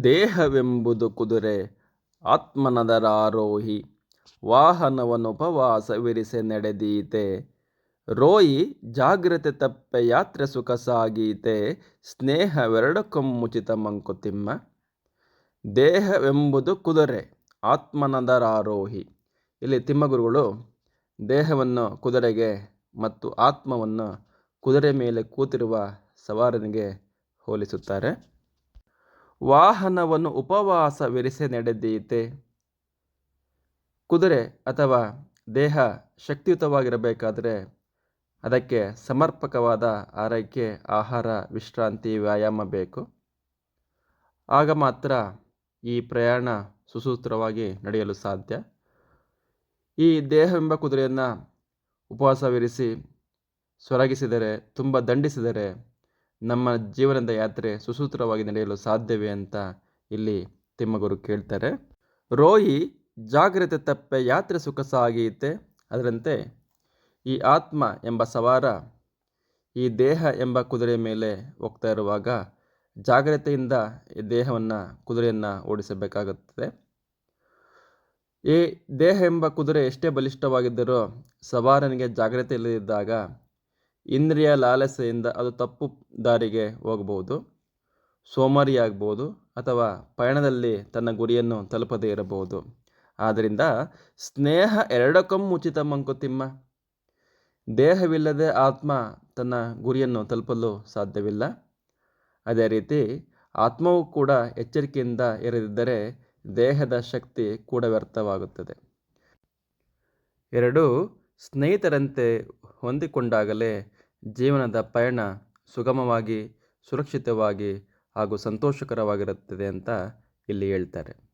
ದೇಹವೆಂಬುದು ಕುದುರೆ ಆತ್ಮನದರಾರೋಹಿ, ವಾಹನವನುಪವಾಸವಿರಿಸೆ ನಡೆದೀತೆ. ರೋಯಿ ಜಾಗ್ರತೆ ತಪ್ಪೆ ಯಾತ್ರೆ ಸುಖ ಸಾಗೀತೆ, ಸ್ನೇಹವೆರಡಕ್ಕೊಮ್ಮುಚಿತ ಮಂಕುತಿಮ್ಮ. ದೇಹವೆಂಬುದು ಕುದುರೆ ಆತ್ಮನದರಾರೋಹಿ. ಇಲ್ಲಿ ತಿಮ್ಮಗುರುಗಳು ದೇಹವನ್ನು ಕುದುರೆಗೆ ಮತ್ತು ಆತ್ಮವನ್ನು ಕುದುರೆ ಮೇಲೆ ಕೂತಿರುವ ಸವಾರನಿಗೆ ಹೋಲಿಸುತ್ತಾರೆ. ವಾಹನವನ್ನು ಉಪವಾಸವಿರಿಸೆ ನಡೆದೀತೆ. ಕುದುರೆ ಅಥವಾ ದೇಹ ಶಕ್ತಿಯುತವಾಗಿರಬೇಕಾದರೆ ಅದಕ್ಕೆ ಸಮರ್ಪಕವಾದ ಆರೈಕೆ, ಆಹಾರ, ವಿಶ್ರಾಂತಿ, ವ್ಯಾಯಾಮ ಬೇಕು. ಆಗ ಮಾತ್ರ ಈ ಪ್ರಯಾಣ ಸುಸೂತ್ರವಾಗಿ ನಡೆಯಲು ಸಾಧ್ಯ. ಈ ದೇಹವೆಂಬ ಕುದುರೆಯನ್ನು ಉಪವಾಸವಿರಿಸಿ ಸೊರಗಿಸಿದರೆ, ತುಂಬ ದಂಡಿಸಿದರೆ ನಮ್ಮ ಜೀವನದ ಯಾತ್ರೆ ಸುಸೂತ್ರವಾಗಿ ನಡೆಯಲು ಸಾಧ್ಯವೇ ಅಂತ ಇಲ್ಲಿ ತಿಮ್ಮಗುರು ಕೇಳ್ತಾರೆ. ರೋಯಿ ಜಾಗ್ರತೆ ತಪ್ಪೆ ಯಾತ್ರೆ ಸುಖ ಸಾಗೀತೆ. ಅದರಂತೆ ಈ ಆತ್ಮ ಎಂಬ ಸವಾರ ಈ ದೇಹ ಎಂಬ ಕುದುರೆ ಮೇಲೆ ಹೋಗ್ತಾ ಇರುವಾಗ ಜಾಗ್ರತೆಯಿಂದ ಈ ದೇಹವನ್ನು, ಕುದುರೆಯನ್ನು ಓಡಿಸಬೇಕಾಗುತ್ತದೆ. ಈ ದೇಹ ಎಂಬ ಕುದುರೆ ಎಷ್ಟೇ ಬಲಿಷ್ಠವಾಗಿದ್ದರೂ ಸವಾರನಿಗೆ ಜಾಗ್ರತೆ ಇಲ್ಲದಿದ್ದಾಗ ಇಂದ್ರಿಯ ಲಾಲಸೆಯಿಂದ ಅದು ತಪ್ಪು ದಾರಿಗೆ ಹೋಗಬಹುದು, ಸೋಮಾರಿಯಾಗಬಹುದು, ಅಥವಾ ಪಯಣದಲ್ಲಿ ತನ್ನ ಗುರಿಯನ್ನು ತಲುಪದೇ ಇರಬಹುದು. ಆದ್ದರಿಂದ ಸ್ನೇಹ ಎರಡಕ್ಕೊಮ್ಮುಚಿತ ಮಂಕುತಿಮ್ಮ. ದೇಹವಿಲ್ಲದೆ ಆತ್ಮ ತನ್ನ ಗುರಿಯನ್ನು ತಲುಪಲು ಸಾಧ್ಯವಿಲ್ಲ. ಅದೇ ರೀತಿ ಆತ್ಮವು ಕೂಡ ಎಚ್ಚರಿಕೆಯಿಂದ ಇರದಿದ್ದರೆ ದೇಹದ ಶಕ್ತಿ ಕೂಡ ವ್ಯರ್ಥವಾಗುತ್ತದೆ. ಎರಡೂ ಸ್ನೇಹಿತರಂತೆ ಹೊಂದಿಕೊಂಡಾಗಲೇ ಜೀವನದ ಪಯಣ ಸುಗಮವಾಗಿ, ಸುರಕ್ಷಿತವಾಗಿ ಹಾಗೂ ಸಂತೋಷಕರವಾಗಿರುತ್ತದೆ ಅಂತ ಇಲ್ಲಿ ಹೇಳ್ತಾರೆ.